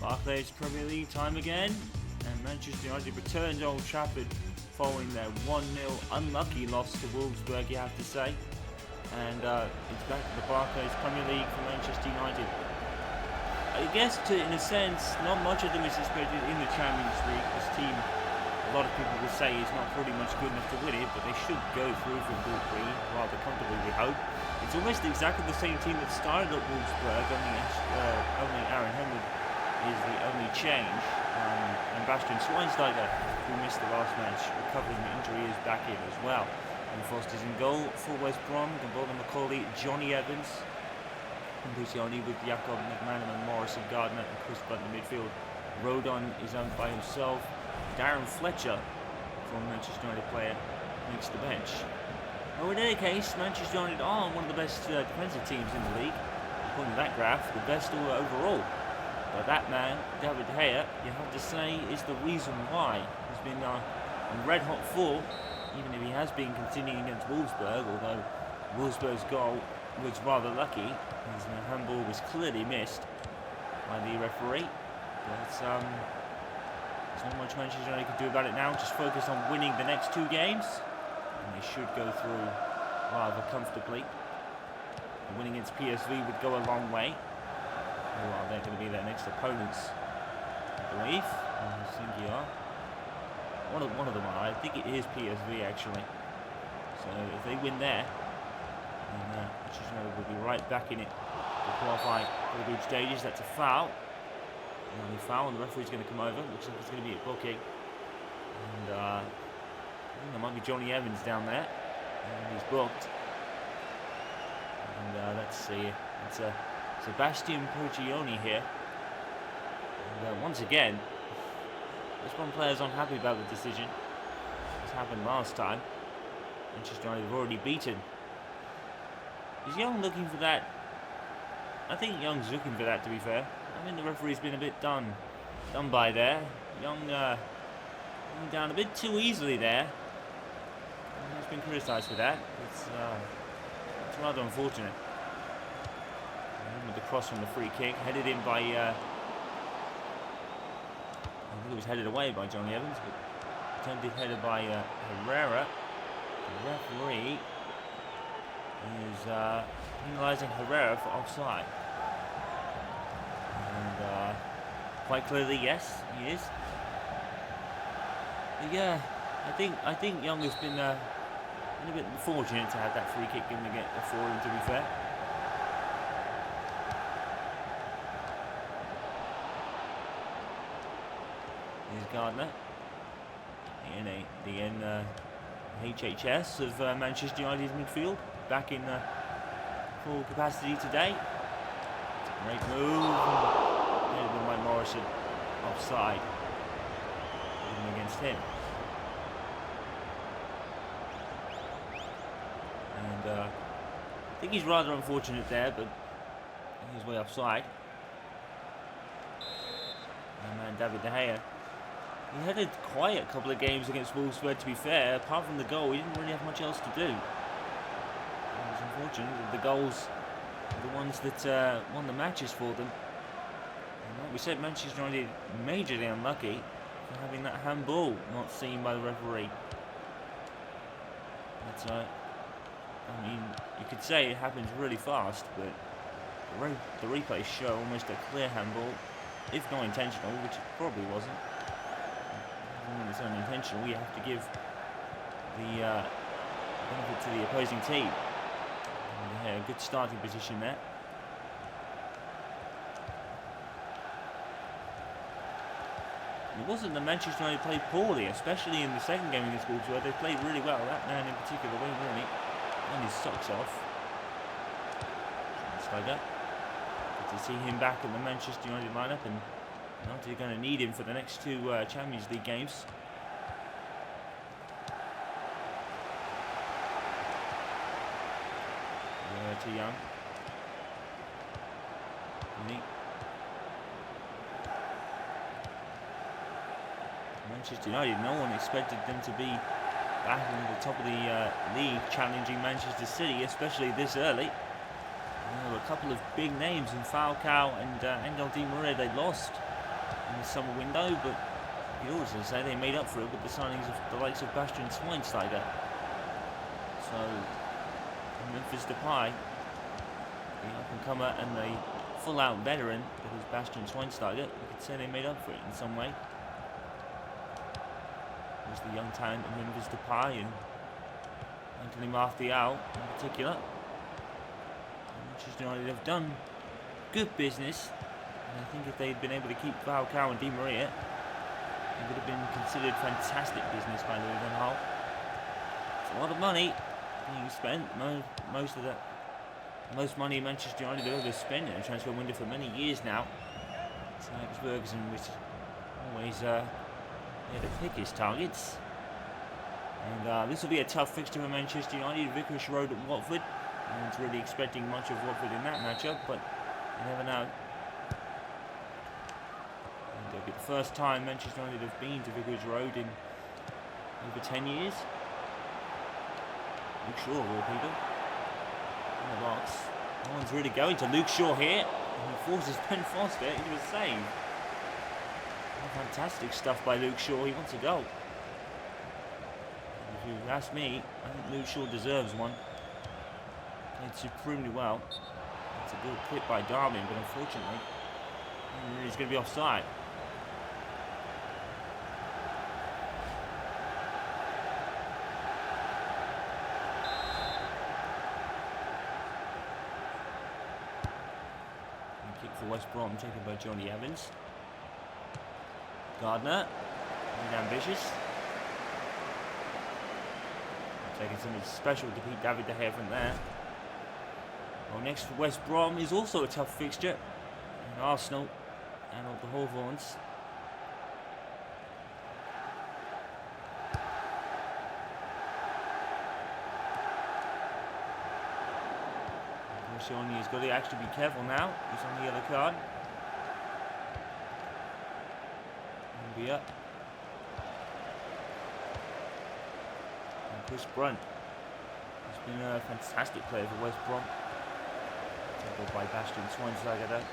Barclays Premier League time again, and Manchester United return to Old Trafford following their 1-0 unlucky loss to Wolfsburg, you have to say. And it's back to the Barclays Premier League for Manchester United. I guess, in a sense, not much of them is expected in the Champions League. This team, a lot of people will say, is not pretty much good enough to win it, but they should go through from Group 3 rather comfortably, we hope. It's almost exactly the same team that started at Wolfsburg, only Aaron Henwood is the only change. And Bastian Schweinsteiger, who missed the last match, recovering the injury, is back in as well. And Foster's in goal for West Brom, Gombola McCauley, Johnny Evans, and Luciani with Jakob McManaman, Morrison, Gardner and Chris Butt in the midfield. Rodon is owned by himself. Darren Fletcher, former Manchester United player, makes the bench. Oh, in any case, Manchester United are one of the best defensive teams in the league. According to that graph, the best overall. But that man, David De Gea, you have to say, is the reason why. He's been in red-hot form, even if he has been continuing against Wolfsburg, although Wolfsburg's goal was rather lucky. His handball was clearly missed by the referee. But there's not much Manchester United can do about it now. Just focus on winning the next 2 games. And they should go through rather comfortably. And winning against PSV would go a long way. Who are they going to be their next opponents? I believe. I think you are. One of them are. I think it is PSV actually. So if they win there, then Manchester United will be right back in it to qualify for the group stages. That's a foul. And only foul, and the referee's going to come over. Looks like it's going to be a booking. And I think there might be Johnny Evans down there. And he's booked. And let's see. It's Sebastian Prigioni here. And once again, this one player's unhappy about the decision. This happened last time. Manchester United have already beaten. Is Young looking for that? I think Young's looking for that, to be fair. I think the referee's been a bit done by there. Young going down a bit too easily there. He's been criticised for that. It's rather unfortunate. And with the cross from the free kick, headed in by I think it was headed away by Johnny Evans, but attempted header by Herrera. The referee is penalising Herrera for offside. And quite clearly, yes, he is. But yeah, I think Young has been a bit fortunate to have that free kick given for him, to be fair. Here's Gardner in HHS of Manchester United's midfield, back in full capacity today. Great move. Headed by Morrison, offside. Even against him. And I think he's rather unfortunate there, but he's way offside. And man, David De Gea. He had a quiet couple of games against Wolfsburg, to be fair. Apart from the goal, he didn't really have much else to do. It was unfortunate that the goals are the ones that won the matches for them. And like we said, Manchester United majorly unlucky for having that handball not seen by the referee. That's I mean, you could say it happens really fast, but the replays show almost a clear handball, if not intentional, which it probably wasn't. When it's unintentional, you have to give the benefit to the opposing team. And, a good starting position there. It wasn't that Manchester United played poorly, especially in the second game against Wolfsburg. They played really well. That man in particular, Wayne Rooney, and his socks off. Good to see him back in the Manchester United lineup, and United are going to need him for the next 2 Champions League games. To Young. Manchester United, no one expected them to be battling at the top of the league, challenging Manchester City, especially this early. There were a couple of big names in Falcao and Angel Di Maria they lost in the summer window, but you also say they made up for it with the signings of the likes of Bastian Schweinsteiger. So Memphis Depay, the up-and-comer and the full-out veteran that is Bastian Schweinsteiger, you could say they made up for it in some way. There's the young talent of Memphis Depay and Anthony Martial in particular. Manchester United have done good business, and I think if they'd been able to keep Falcao and Di Maria, it would have been considered fantastic business by Louis van Gaal. It's a lot of money being spent. Most money Manchester United have ever spent in a transfer window for many years now. So Alex Ferguson was always the thickest targets. And this will be a tough fixture for Manchester United. Vicarage Road at Watford. No one's really expecting much of Watford in that matchup, but you never know. And it'll be the first time Manchester United have been to Vicarage Road in over 10 years. Luke Shaw, of all people, in the box. No one's really going to Luke Shaw here. And he forces Ben Foster into a save. Fantastic stuff by Luke Shaw. He wants a goal. If you ask me, I think Luke Shaw deserves one. Played supremely well. It's a good clip by Darwin, but unfortunately, he's going to be offside. Kick for West Brom, taken by Johnny Evans. Gardner, being ambitious. Taking something special to beat David De Gea from there. Well, next for West Brom is also a tough fixture. And Arsenal and all the Hawthorns. Koscielny has got to actually be careful now. He's on the yellow card. And be up. And Chris Brunt has been a fantastic player for West Brom. Tackled by Bastian Schweinsteiger though.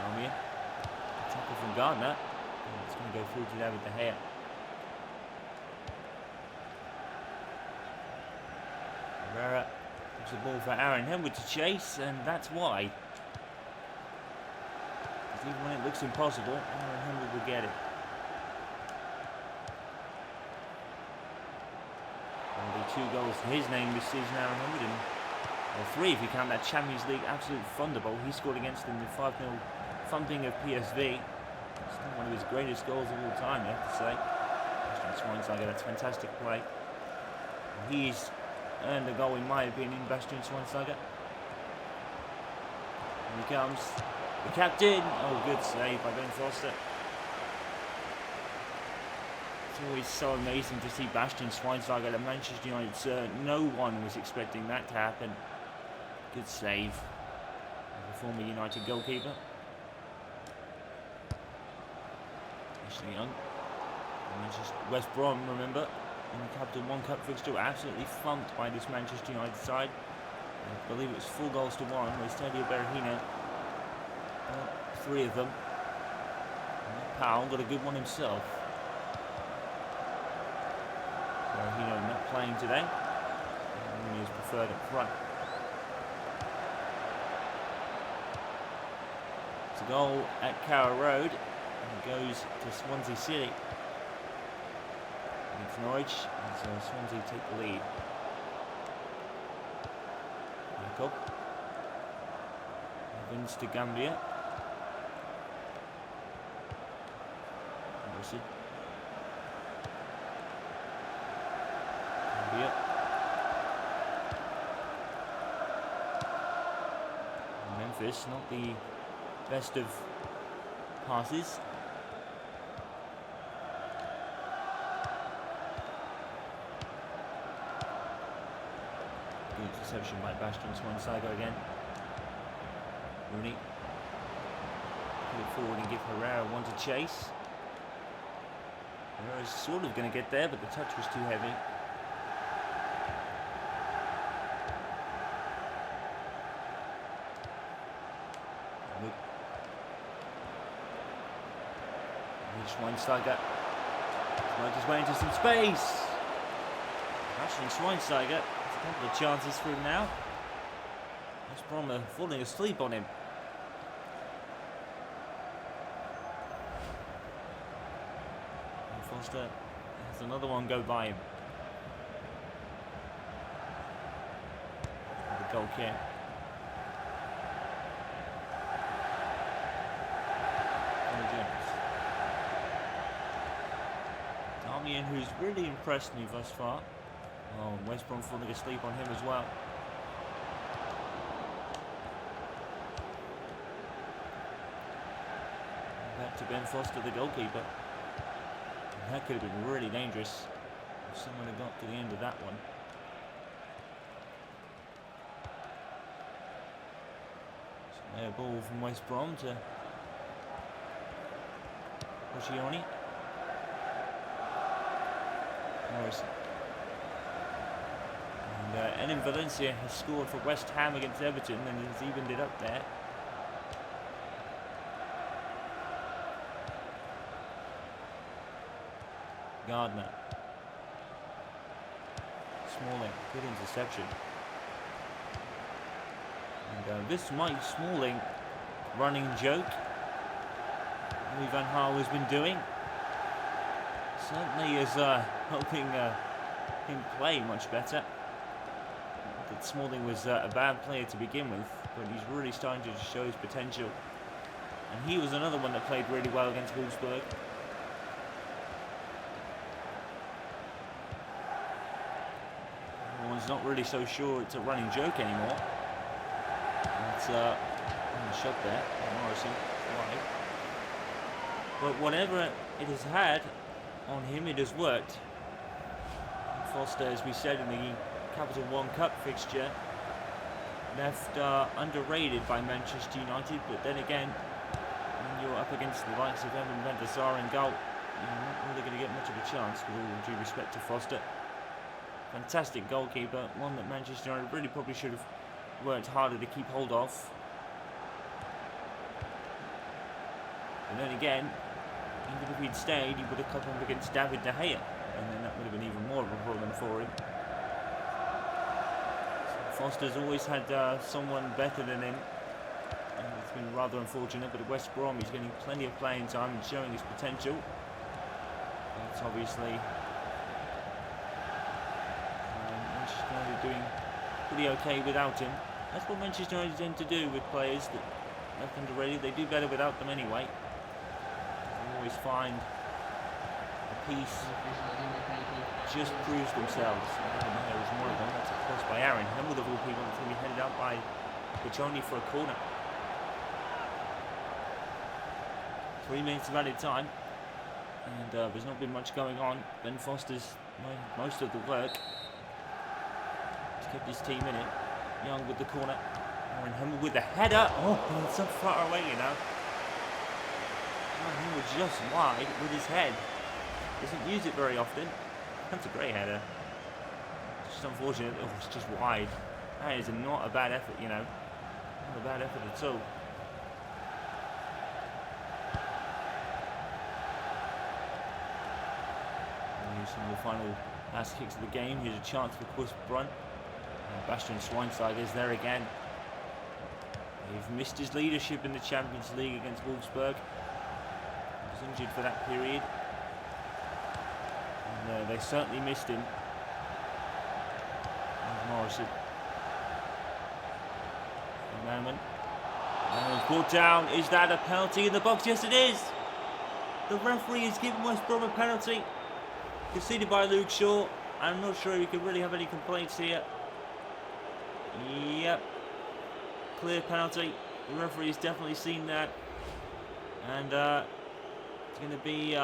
Albion. Tackle from Gardner. And it's going to go through to David De Gea. Herrera gives the ball for Aaron Henwood to chase, and that's why. Because even when it looks impossible, Aaron Henwood will get it. Only 2 goals to his name this season, Aaron Henwood, and 3 if you count that Champions League absolute thunderbolt he scored against them, the 5-0 thumping of PSV. It's not one of his greatest goals of all time, you have to say. Bastian Schweinsteiger, that's fantastic play. He's earned a goal in my opinion, Bastian Schweinsteiger. Here he comes. The captain. Oh, good save by Ben Foster. It's always so amazing to see Bastian Schweinsteiger at Manchester United. No one was expecting that to happen. Good save. The former United goalkeeper. Ashley Young. West Brom, remember, in the Capital One Cup fixture, absolutely thumped by this Manchester United side. I believe it was 4 goals to 1 with Stadio Berahino. 3 of them. And Powell got a good one himself. Berahino not playing today. He is preferred up front. It's a goal at Carrow Road, and it goes to Swansea City. Against Norwich, and so Swansea take the lead. Jacob. Evans to Gambia. Wilson. Gambia. Memphis, not the best of passes. Good interception by Bastian Schweinsteiger again. Rooney. Put it forward and give Herrera one to chase. Herrera's sort of going to get there, but the touch was too heavy. Schweinsteiger might just went into some space. Actually, Schweinsteiger, there's a couple of chances for him now. West Brom are falling asleep on him. And Foster has another one go by him. The goal kick. Albion, who's really impressed me thus far. Oh, West Brom falling asleep on him as well. Back to Ben Foster, the goalkeeper. And that could have been really dangerous if someone had got to the end of that one. So a ball from West Brom to Oshioni. Morrison. And Enem Valencia has scored for West Ham against Everton and has evened it up there. Gardner. Smalling, good interception. And this Mike Smalling running joke Louis Van Gaal has been doing certainly is helping him play much better. That Smalling was a bad player to begin with, but he's really starting to show his potential. And he was another one that played really well against Wolfsburg. Everyone's not really so sure it's a running joke anymore. It's a shot there by Morrison, wide. But whatever it has had on him, it has worked. Foster, as we said in the Capital One Cup fixture, left underrated by Manchester United, but then again, when you're up against the likes of Evan van der Sar in goal, you're not really going to get much of a chance, with all due respect to Foster. Fantastic goalkeeper, one that Manchester United really probably should have worked harder to keep hold of. And then again, even if he'd stayed, he would have come up against David De Gea, and then that would have been even more of a problem for him. So Foster's always had someone better than him, and it's been rather unfortunate, but at West Brom he's getting plenty of playing time and showing his potential. That's obviously Manchester United doing pretty okay without him. That's what Manchester United tend to do with players that left underrated. They do better without them anyway. They always find a piece just proves themselves. There was more of them. That's a cross by Aaron. And with the ball people, it's going to be headed out by Pachoni for a corner. 3 minutes of added time, and there's not been much going on. Ben Foster's most of the work. He's kept his team in it. Young with the corner. Aaron Hummel with the header. Oh, it's so far away, you know. Aaron Hummel just wide with his head. Doesn't use it very often. That's a great header. It's just unfortunate. Oh, it's just wide. That is not a bad effort, you know. Not a bad effort at all. Some of the final last kicks of the game. Here's a chance for Chris Brunt. And Bastian Schweinsteiger is there again. He's missed his leadership in the Champions League against Wolfsburg. He was injured for that period. And they certainly missed him. There's Morrison. Manman. And brought down. Is that a penalty in the box? Yes, it is. The referee has given West Brom a penalty. Conceded by Luke Shaw. I'm not sure we could really have any complaints here. Yep. Clear penalty. The referee has definitely seen that. And it's going to be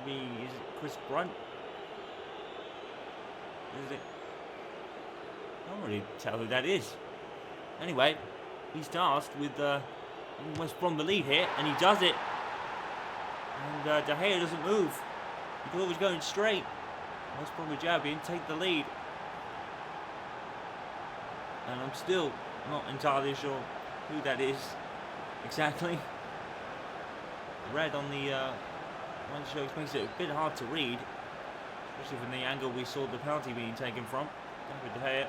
is it Chris Brunt? Is it? I don't really tell who that is. Anyway, he's tasked with West Brom the lead here, and he does it. And De Gea doesn't move. He thought he was going straight. West Bromwich Albion take the lead. And I'm still not entirely sure who that is exactly. Red on the one show makes it a bit hard to read, especially from the angle we saw the penalty being taken from. David De Gea.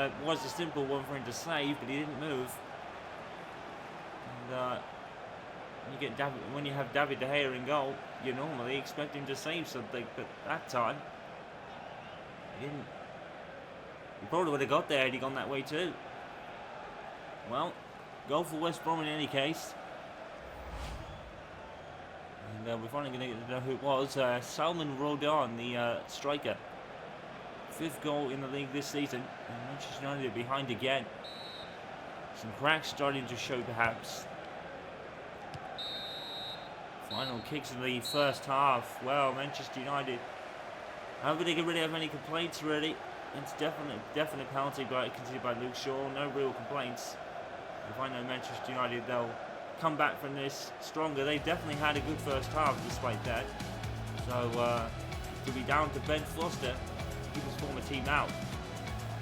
It was a simple one for him to save, but he didn't move. And when you have David De Gea in goal, you normally expect him to save something, but that time he didn't. He probably would have got there had he gone that way too. Well, goal for West Brom in any case. And we're finally going to get to know who it was. Salman Rodon, the striker. 5th goal in the league this season. And Manchester United are behind again. Some cracks starting to show perhaps. Final kicks in the first half. Well, Manchester United, how could they get rid of any complaints really? It's definite penalty conceded by Luke Shaw. No real complaints. If I know Manchester United, they'll come back from this stronger. They definitely had a good first half despite that. So to be down to Ben Foster, keep his former team out.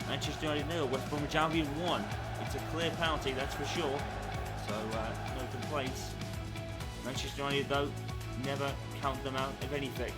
Manchester United 0, West Bromwich Albion 1. It's a clear penalty, that's for sure. So no complaints. Manchester United though, never count them out of anything.